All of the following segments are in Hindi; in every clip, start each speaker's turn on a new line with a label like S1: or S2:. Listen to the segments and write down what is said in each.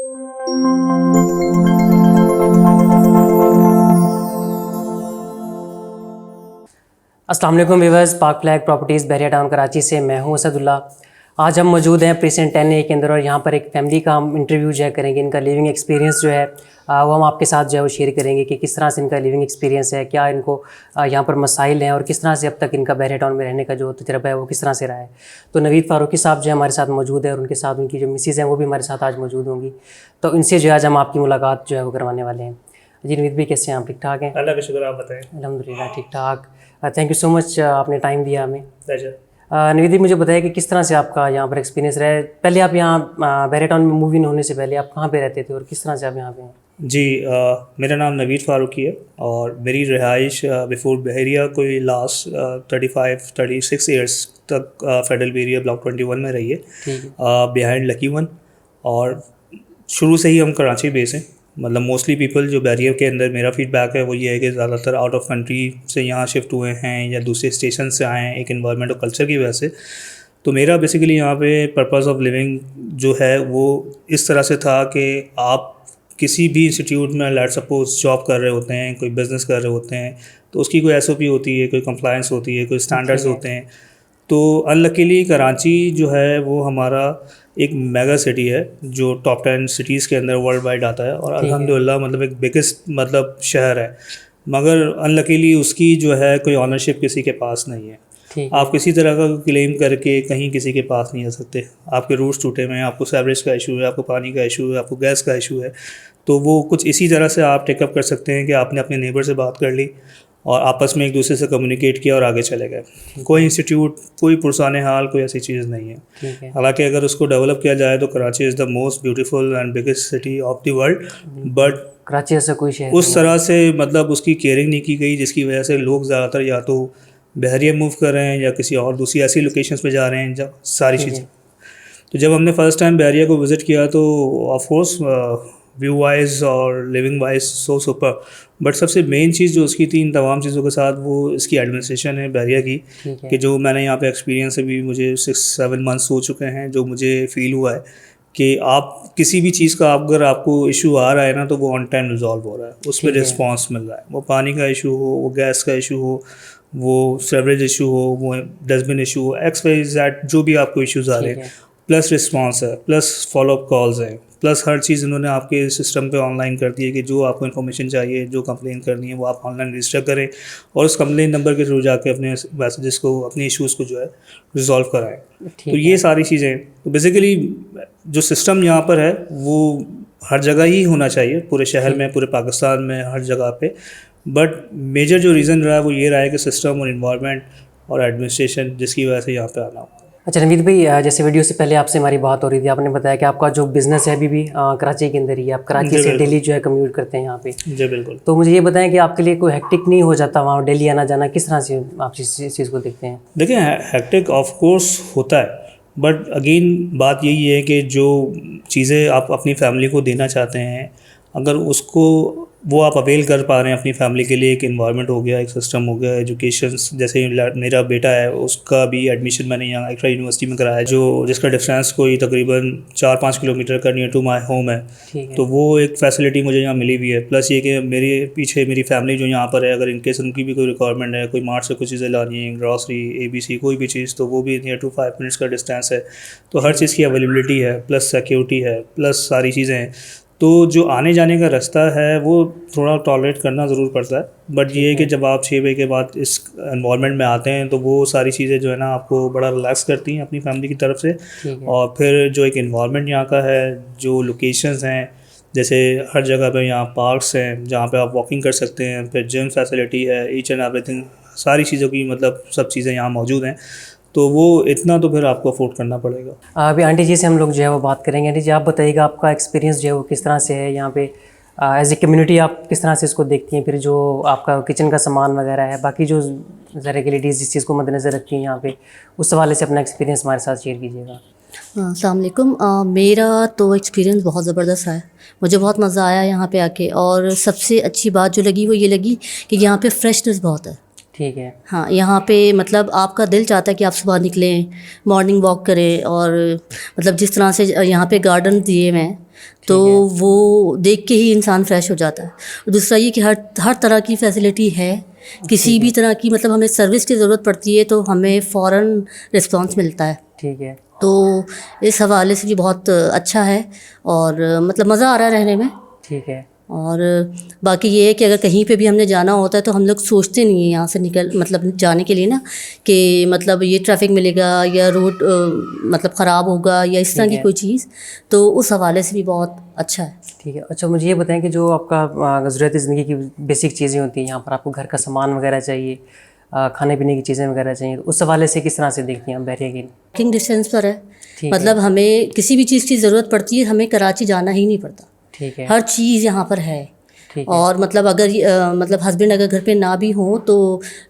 S1: अस्सलाम वालेकुम व्यूअर्स, पाक फ्लैग प्रॉपर्टीज़ बहरिया टाउन कराची से मैं हूं असदुल्ला। आज हम मौजूद हैं प्रेजेंट 10A के अंदर और यहाँ पर एक फैमिली का हम इंटरव्यू जो है करेंगे। इनका लिविंग एक्सपीरियंस जो है वो हम आपके साथ जो है वो शेयर करेंगे कि किस तरह से इनका लिविंग एक्सपीरियंस है, क्या इनको यहाँ पर मसाइल हैं और किस तरह से अब तक इनका बहरिया टाउन में रहने का जो तजर्बा है वो किस तरह से रहा है। तो नवीद फारूकी साहब जो है हमारे साथ मौजूद है और उनके साथ उनकी जो मिसेज़ हैं वो भी हमारे साथ आज मौजूद होंगी। तो इनसे जो है आज हम आपकी मुलाकात जो है वो करवाने वाले हैं। जी नवीद भाई, कैसे हैं आप? ठीक ठाक हैं?
S2: अल्लाह का शुक्र, आप बताएं।
S1: अल्हम्दुलिल्लाह ठीक ठाक। थैंक यू सो मच, आपने टाइम दिया हमें।
S2: प्लेजर।
S1: नवीद जी, मुझे बताया कि किस तरह से आपका यहाँ पर एक्सपीरियंस रहा है। पहले आप यहाँ बहरिया टाउन में मूव इन होने से पहले आप कहाँ पे रहते थे और किस तरह से आप यहाँ पे हैं?
S2: जी, मेरा नाम नवीद फारूकी है और मेरी रिहाइश बिफोर बहरिया कोई लास्ट 35-36 ईयर्स तक फेडरल एरिया ब्लॉक 21 में रही है, बिहाइंड लकी वन। और शुरू से ही हम कराची बेस हैं। मतलब मोस्टली पीपल जो बैरियर के अंदर, मेरा फीडबैक है वो ये है कि ज़्यादातर आउट ऑफ कंट्री से यहाँ शिफ्ट हुए हैं या दूसरे स्टेशन से आए हैं एक इन्वायरमेंट और कल्चर की वजह से। तो मेरा बेसिकली यहाँ पे पर्पस ऑफ लिविंग जो है वो इस तरह से था कि आप किसी भी इंस्टीट्यूट में लेट सपोज जॉब कर रहे होते हैं, कोई बिज़नेस कर रहे होते हैं, तो उसकी कोई SOP होती है, कोई कंप्लायंस होती है, कोई स्टैंडर्ड्स होते हैं। तो अनलकीली कराची जो है वो हमारा एक मेगा सिटी है जो टॉप 10 सिटीज़ के अंदर वर्ल्ड वाइड आता है और अल्हम्दुलिल्लाह मतलब एक बिगेस्ट मतलब शहर है। मगर अनलकीली उसकी जो है कोई ऑनरशिप किसी के पास नहीं है। आप किसी तरह का क्लेम करके कहीं किसी के पास नहीं आ सकते। आपके रूट्स टूटे हुए हैं, आपको सेवरेज का इशू है, आपको पानी का इशू है, आपको गैस का इशू है, तो वो कुछ इसी तरह से आप टेकअप कर सकते हैं कि आपने अपने नेबर से बात कर ली और आपस में एक दूसरे से कम्युनिकेट किया और आगे चले गए। कोई इंस्टीट्यूट, कोई पुरसाने हाल, कोई ऐसी चीज़ नहीं है। हालांकि अगर उसको डेवलप किया जाए तो Karachi is the most beautiful and biggest city of the world, but
S1: Karachi ऐसा कोई शहर
S2: उस तरह से मतलब उसकी केयरिंग नहीं की गई, जिसकी वजह से लोग ज़्यादातर या तो बहरिया मूव कर रहे हैं या किसी और दूसरी ऐसी लोकेशंस पे जा रहे हैं जब सारी चीज़ें। तो जब हमने फ़र्स्ट टाइम बहरिया को विज़िट किया तो ऑफकोर्स व्यू वाइज और living wise so super, but सबसे मेन चीज़ जो उसकी थी इन तमाम चीज़ों के साथ वो इसकी एडमिनिस्ट्रेशन है बहरिया की। कि जो मैंने यहाँ पे एक्सपीरियंस अभी मुझे 6-7 मंथ्स हो चुके हैं, जो मुझे फ़ील हुआ है कि आप किसी भी चीज़ का अगर आपको इशू आ रहा है ना तो वो ऑन टाइम रिजॉल्व हो रहा है, उसमें रिस्पॉन्स मिल रहा है। वो पानी का इशू हो, वो गैस का इशू हो, वो सेवरेज इशू हो, वो डस्टबिन इशू हो, XYZ जो भी आपको इश्यूज़ आ रहे हैं, प्लस रिस्पांस है, प्लस फॉलोअप कॉल्स हैं, प्लस हर चीज़ इन्होंने आपके सिस्टम पे ऑनलाइन कर दी है कि जो आपको इन्फॉर्मेशन चाहिए, जो कंप्लेन करनी है वो आप ऑनलाइन रजिस्टर करें और उस कंप्लेन नंबर के थ्रू जाके अपने मैसेजेस को, अपने इश्यूज़ को जो है रिजॉल्व कराएं। तो ये सारी चीज़ें, तो बेसिकली जो सिस्टम यहाँ पर है वो हर जगह ही होना चाहिए, पूरे शहर में, पूरे पाकिस्तान में, हर जगह पे। बट मेजर जो रीज़न रहा है वो ये रहा है कि सिस्टम और इन्वायरमेंट और एडमिनिस्ट्रेशन, जिसकी वजह से यहाँ पे आना हुआ।
S1: अच्छा नवीद भाई, जैसे वीडियो से पहले आपसे हमारी बात हो रही थी, आपने बताया कि आपका जो बिज़नेस है अभी भी कराची के अंदर ही है, आप कराची से दिल्ली जो है कम्यूट करते हैं यहाँ पे।
S2: जी बिल्कुल।
S1: तो मुझे ये बताएं कि आपके लिए कोई हेक्टिक नहीं हो जाता वहाँ दिल्ली आना जाना? किस तरह से आप इस चीज़ को देखते हैं?
S2: देखिए, हेक्टिक ऑफ कोर्स होता है, बट अगेन बात यही है कि जो चीज़ें आप अपनी फैमिली को देना चाहते हैं, अगर उसको वो आप अवेल कर पा रहे हैं अपनी फैमिली के लिए, एक इन्वायरमेंट हो गया, एक सिस्टम हो गया, एजुकेशन, जैसे मेरा बेटा है उसका भी एडमिशन मैंने यहाँ एक्स्ट्रा यूनिवर्सिटी में कराया जो जिसका डिफरेंस कोई तकरीबन 4-5 किलोमीटर का नियर टू माई होम है। तो वो एक फैसिलिटी मुझे यहाँ मिली हुई है। प्लस ये कि मेरे पीछे मेरी फैमिली जो यहाँ पर है, अगर इनकेस उनकी भी कोई रिक्वायरमेंट है, कोई मार्ट से कुछ चीज़ें लानी है, ग्रॉसरी, ABC, कोई भी चीज़, तो वो भी नियर टू 5 मिनट्स का डिस्टेंस है। तो हर चीज़ की अवेलेबिलिटी है, प्लस सिक्योरिटी है, प्लस सारी चीज़ें हैं। तो जो आने जाने का रास्ता है वो थोड़ा टॉलरेट करना ज़रूर पड़ता है, बट ये है कि जब आप 6 बजे के बाद इस एनवायरनमेंट में आते हैं तो वो सारी चीज़ें जो है ना आपको बड़ा रिलैक्स करती हैं अपनी फैमिली की तरफ से। और फिर जो एक एनवायरनमेंट यहाँ का है, जो लोकेशंस हैं, जैसे हर जगह पे यहाँ पार्क्स हैं जहाँ पे आप वॉकिंग कर सकते हैं, फिर जिम फैसिलिटी है, ईच एंड एवरीथिंग, सारी चीज़ों की मतलब सब चीज़ें यहाँ मौजूद हैं। तो वो इतना तो फिर आपको अफोर्ड करना पड़ेगा।
S1: अभी आंटी जी से हम लोग जो है वो बात करेंगे। आंटी जी, आप बताइएगा आपका एक्सपीरियंस जो है वो किस तरह से है यहाँ पे, एज ए कम्युनिटी आप किस तरह से इसको देखती हैं? फिर जो आपका किचन का सामान वगैरह है, बाकी जो ज़रा के लेडीज़ जिस चीज़ को मद्देनज़र रखती हैं यहाँ पे, उस हवाले से अपना एक्सपीरियंस हमारे साथ शेयर कीजिएगा।
S3: अस्सलाम वालेकुम। मेरा तो एक्सपीरियंस बहुत ज़बरदस्त है, मुझे बहुत मज़ा आया यहाँ पे आके। और सबसे अच्छी बात जो लगी वो ये लगी कि यहाँ पे फ्रेशनेस बहुत है।
S1: ठीक है।
S3: हाँ, यहाँ पे मतलब आपका दिल चाहता है कि आप सुबह निकलें, मॉर्निंग वॉक करें, और मतलब जिस तरह से यहाँ पे गार्डन दिए हुए हैं तो वो देख के ही इंसान फ्रेश हो जाता है। और दूसरा ये कि हर तरह की फैसिलिटी है, किसी भी तरह की मतलब हमें सर्विस की ज़रूरत पड़ती है तो हमें फ़ौरन रिस्पांस मिलता है।
S1: ठीक है।
S3: तो इस हवाले से भी बहुत अच्छा है और मतलब मज़ा आ रहा है रहने में।
S1: ठीक है।
S3: और बाकी ये है कि अगर कहीं पे भी हमने जाना होता है तो हम लोग सोचते नहीं हैं यहाँ से निकल मतलब जाने के लिए ना कि मतलब ये ट्रैफिक मिलेगा या रोड मतलब ख़राब होगा या इस तरह की कोई चीज़, तो उस हवाले से भी बहुत अच्छा है।
S1: ठीक है। अच्छा, मुझे ये बताएं कि जो आपका ज़रूरत ज़िंदगी की बेसिक चीज़ें होती हैं यहाँ पर, आपको घर का सामान वगैरह चाहिए, खाने पीने की चीज़ें वगैरह चाहिए, तो उस हवाले से किस तरह से देखती हैं आप बहरिया की?
S3: वॉकिंग डिस्टेंस पर है,
S1: ठीक
S3: मतलब हमें किसी भी चीज़ की ज़रूरत पड़ती है हमें कराची जाना ही नहीं पड़ता।
S1: ठीक है।
S3: हर चीज़ यहाँ पर है।
S1: ठीक है।
S3: और मतलब अगर मतलब हस्बैंड अगर घर पे ना भी हो तो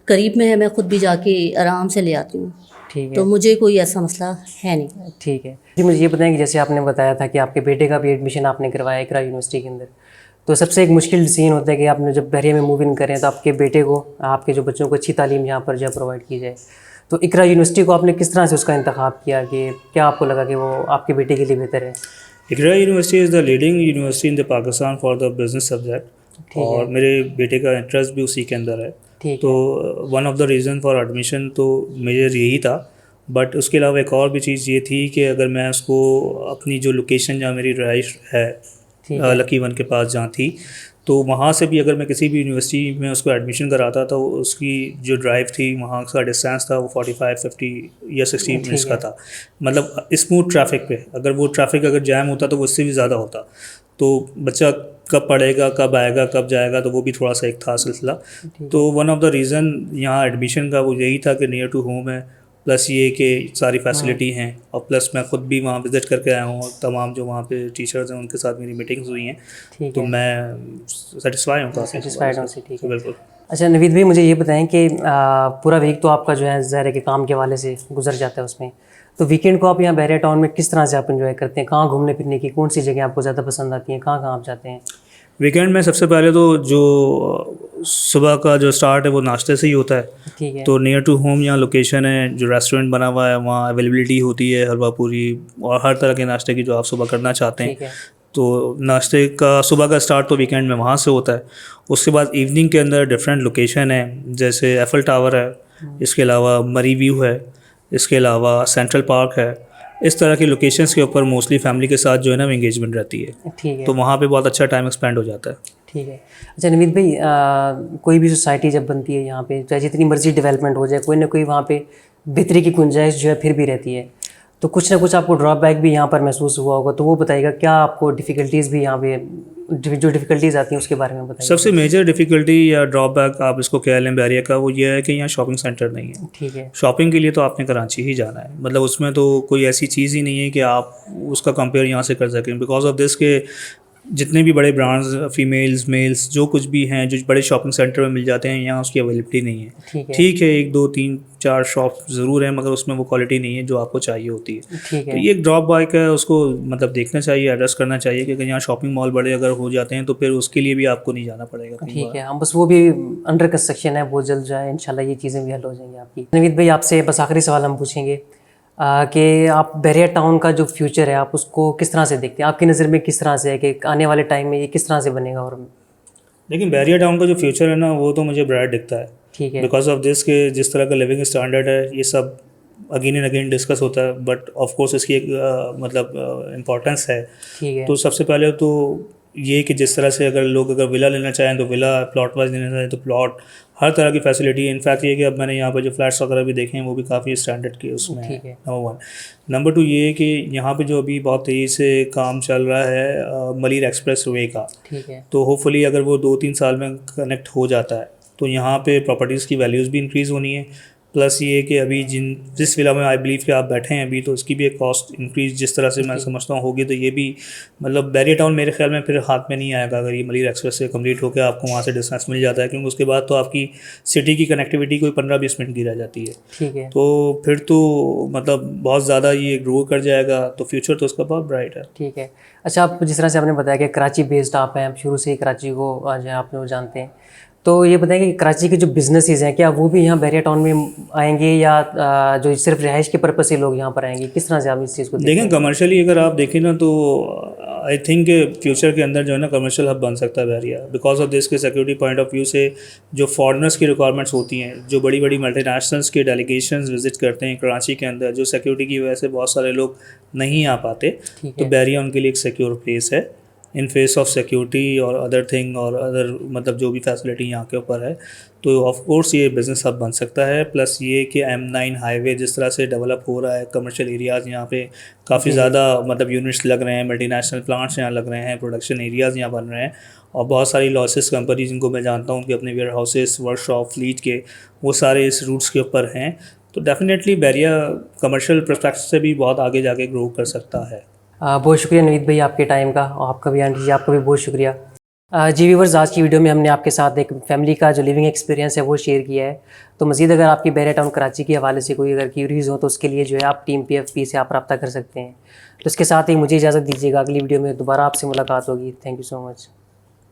S3: करीब में है, मैं खुद भी जाके आराम से ले आती हूँ।
S1: ठीक है।
S3: तो मुझे कोई ऐसा मसला है नहीं।
S1: ठीक है जी। मुझे ये बताएं कि जैसे आपने बताया था कि आपके बेटे का भी एडमिशन आपने करवाया इकरा यूनिवर्सिटी के अंदर, तो सबसे एक मुश्किल सीन होता है कि आपने जब बहरिया में मूव इन करें तो आपके बेटे को, आपके जो बच्चों को अच्छी तालीम यहाँ पर जो प्रोवाइड की जाए, तो इकरा यूनिवर्सिटी को आपने किस तरह से उसका इंतखाब किया कि क्या आपको लगा कि वो आपके बेटे के लिए बेहतर है?
S2: Iqra university is the leading university in the Pakistan for the business subject, और मेरे बेटे का इंटरेस्ट भी उसी के अंदर है। तो one of the reason for admission तो मेजर यही था, बट उसके अलावा एक और भी चीज़ ये थी कि अगर मैं उसको अपनी जो लोकेशन जहाँ मेरी रहाइश है लकी वन के पास जहाँ थी, तो वहाँ से भी अगर मैं किसी भी यूनिवर्सिटी में उसको एडमिशन कराता तो उसकी जो ड्राइव थी वहाँ का डिस्टेंस था वो 45, 50 या 60 मिनट्स का था। मतलब स्मूथ ट्रैफिक पे, अगर वो ट्रैफिक अगर जैम होता तो वो उससे भी ज़्यादा होता। तो बच्चा कब पढ़ेगा, कब आएगा, कब जाएगा, तो वो भी थोड़ा सा एक था सिलसिला। तो वन ऑफ द रीज़न यहाँ एडमिशन का वो यही था कि नियर टू होम है, प्लस ये कि सारी फैसिलिटी हैं, और प्लस मैं ख़ुद भी वहाँ विज़िट करके आया हूँ और तमाम जो वहाँ पे टीचर्स हैं उनके साथ मेरी मीटिंग्स हुई हैं, तो मैं सेटिस्फाई हूँ, काफ़ी
S1: सेटिस्फाइड हूँ। ठीक है,
S2: बिल्कुल।
S1: अच्छा नवीद भाई, मुझे ये बताएं कि पूरा वीक तो आपका जो है ज़ाहिर है कि काम के हवाले से गुजर जाता है उसमें, तो वीकेंड को आप यहाँ बहरिया टाउन में किस तरह से आप एंजॉय करते हैं? कहाँ घूमने फिरने की कौन सी जगह आपको ज़्यादा पसंद आती हैं? कहाँ आप जाते हैं
S2: वीकेंड में? सबसे पहले तो जो सुबह का जो स्टार्ट है वो नाश्ते से ही होता है।
S1: ठीक है।
S2: तो नियर टू होम यहाँ लोकेशन है, जो रेस्टोरेंट बना हुआ है वहाँ अवेलेबिलिटी होती है हलवा पूरी और हर तरह के नाश्ते की जो आप सुबह करना चाहते हैं।
S1: ठीक है।
S2: तो नाश्ते का सुबह का स्टार्ट तो वीकेंड में वहाँ से होता है। उसके बाद इवनिंग के अंदर डिफरेंट लोकेशन है, जैसे एफल टावर है, इसके अलावा मरी व्यू है, इसके अलावा सेंट्रल पार्क है। इस तरह की लोकेशंस के ऊपर मोस्टली फैमिली के साथ जो है ना एंगेजमेंट रहती है।
S1: ठीक है।
S2: तो वहाँ पे बहुत अच्छा टाइम एक्सपेंड हो जाता है।
S1: ठीक है। अच्छा नवीद भाई, कोई भी सोसाइटी जब बनती है यहाँ पे, चाहे जितनी मर्जी डेवलपमेंट हो जाए, कोई ना कोई वहाँ पे बेहतरी की गुंजाइश जो है फिर भी रहती है, तो कुछ ना कुछ आपको ड्रॉबैक भी यहाँ पर महसूस हुआ होगा, तो वो बताइएगा क्या आपको डिफ़िकल्टीज़ भी यहाँ पे जो डिफ़िकल्टीज़ आती हैं उसके बारे में बताइए।
S2: सबसे मेजर डिफ़िकल्टी या ड्रॉबैक आप इसको कह लें बहरिया का, वो ये है कि यहाँ शॉपिंग सेंटर नहीं है।
S1: ठीक है।
S2: शॉपिंग के लिए तो आपने कराची ही जाना है, मतलब उसमें तो कोई ऐसी चीज़ ही नहीं है कि आप उसका कंपेयर यहाँ से कर सकें, बिकॉज ऑफ दिस के जितने भी बड़े ब्रांड्स फीमेल्स मेल्स जो कुछ भी हैं जो बड़े शॉपिंग सेंटर में मिल जाते हैं, यहाँ उसकी अवेलेबिलिटी नहीं है। ठीक है, 1, 2, 3, 4 शॉप ज़रूर है, मगर उसमें वो क्वालिटी नहीं है जो आपको चाहिए होती है।
S1: ठीक है।
S2: तो ये एक ड्रॉप बैक है, उसको मतलब देखना चाहिए, एड्रेस करना चाहिए कि अगर यहाँ शॉपिंग मॉल बड़े अगर हो जाते हैं तो फिर उसके लिए भी आपको नहीं जाना पड़ेगा।
S1: ठीक है, हम बस वो भी अंडर कंस्ट्रक्शन है, बहुत जल्द जाए इंशाल्लाह ये चीज़ें भी हल हो जाएंगी आपकी। नवीद भाई, आपसे बस आखिरी सवाल हम पूछेंगे कि आप बहरिया टाउन का जो फ्यूचर है आप उसको किस तरह से देखते हैं? आपकी नज़र में किस तरह से है कि आने वाले टाइम में ये किस तरह से बनेगा? और
S2: लेकिन बहरिया टाउन का जो फ्यूचर है ना वो तो मुझे ब्राइट दिखता है।
S1: ठीक है।
S2: बिकॉज ऑफ दिस के जिस तरह का लिविंग स्टैंडर्ड है, ये सब अगेन एंड अगेन डिस्कस होता है, बट ऑफ कोर्स इसकी एक मतलब इम्पोर्टेंस है।
S1: ठीक है।
S2: तो सबसे पहले तो ये कि जिस तरह से अगर लोग अगर विला लेना चाहें तो विला, प्लॉट वाइज लेना चाहें तो प्लॉट, हर तरह की फैसिलिटी है। इनफैक्ट ये कि अब मैंने यहाँ पर जो फ्लैट्स वगैरह भी देखे हैं वो भी काफ़ी स्टैंडर्ड के उसमें है। नंबर 1। नंबर 2 ये कि यहाँ पे जो अभी बहुत तेज़ी से काम चल रहा है मलिर एक्सप्रेस वे का,
S1: ठीक है।
S2: तो होपफुली अगर वो 2-3 साल में कनेक्ट हो जाता है तो यहाँ पे प्रॉपर्टीज़ की वैल्यूज़ भी इंक्रीज़ होनी है। प्लस ये कि अभी जिस विला में आई बिलीव कि आप बैठे हैं अभी, तो उसकी भी एक कॉस्ट इंक्रीज जिस तरह से मैं समझता हूँ होगी, तो ये भी मतलब बहरिया टाउन मेरे ख्याल में फिर हाथ में नहीं आएगा अगर ये मलिर एक्सप्रेस से कंप्लीट होकर आपको वहाँ से डिस्टेंस मिल जाता है, क्योंकि उसके बाद तो आपकी सिटी की कनेक्टिविटी कोई 15-20 मिनट की रह जाती है।
S1: ठीक है।
S2: तो फिर तो मतलब बहुत ज़्यादा ये ग्रो कर जाएगा, तो फ्यूचर तो उसका बहुत ब्राइट है।
S1: ठीक है। अच्छा, आप जिस तरह से आपने बताया कि कराची बेस्ड आप हैं, आप शुरू से ही कराची को जो है आप लोग जानते हैं, तो ये बताएं कि कराची के जो बिज़नेसेस हैं क्या वो भी यहाँ बहरिया टाउन में आएंगे या जो सिर्फ रिहाइश के पर्पज़ से लोग यहाँ पर आएंगे? किस तरह से आप इस चीज़ को
S2: देखें? कमर्शियली अगर आप देखें ना तो आई थिंक फ्यूचर के अंदर जो है ना कमर्शियल हब बन सकता है बहरिया, बिकॉज ऑफ दिस के सिक्योरिटी पॉइंट ऑफ व्यू से जो फॉरेनर्स की रिक्वायरमेंट्स होती हैं, जो बड़ी बड़ी मल्टीनेशनल्स के डेलीगेशंस विजिट करते हैं कराची के अंदर, जो सिक्योरिटी की वजह से बहुत सारे लोग नहीं आ पाते, तो बहरिया उनके लिए एक सिक्योर प्लेस है इन फेस ऑफ सिक्योरिटी और अदर थिंग और अदर मतलब जो भी फैसिलिटी यहाँ के ऊपर है। तो ऑफ कोर्स ये बिज़नेस हब बन सकता है। प्लस ये कि M9 हाईवे जिस तरह से डेवलप हो रहा है, कमर्शियल एरियाज़ यहाँ पे काफ़ी ज़्यादा मतलब यूनिट्स लग रहे हैं, मल्टीनेशनल प्लांट्स यहाँ लग रहे हैं, प्रोडक्शन एरियाज़ यहाँ बन रहे हैं, और बहुत सारी लॉसेस कंपनी जिनको मैं जानता हूँ कि अपने वेयर हाउसेस, वर्कशॉप, फ्लीट के वो सारे इस रूट्स के ऊपर हैं। तो डेफिनेटली बहरिया कमर्शियल परस्पेक्टिव से भी बहुत आगे जाके ग्रो कर सकता है।
S1: बहुत शुक्रिया नवीद भाई आपके टाइम का, और आपका भी आंटी जी आपका भी बहुत शुक्रिया। जी व्यूअर्स, आज की वीडियो में हमने आपके साथ एक फैमिली का जो लिविंग एक्सपीरियंस है वो शेयर किया है। तो मज़ीद अगर आपकी बहरिया टाउन कराची के हवाले से कोई अगर क्यूरीज हो तो उसके लिए जो है आप टीम PFP से आप रब्ता कर सकते हैं। तो इसके साथ ही मुझे इजाज़त दीजिएगा, अगली वीडियो में दोबारा आपसे मुलाकात होगी। Thank you so much.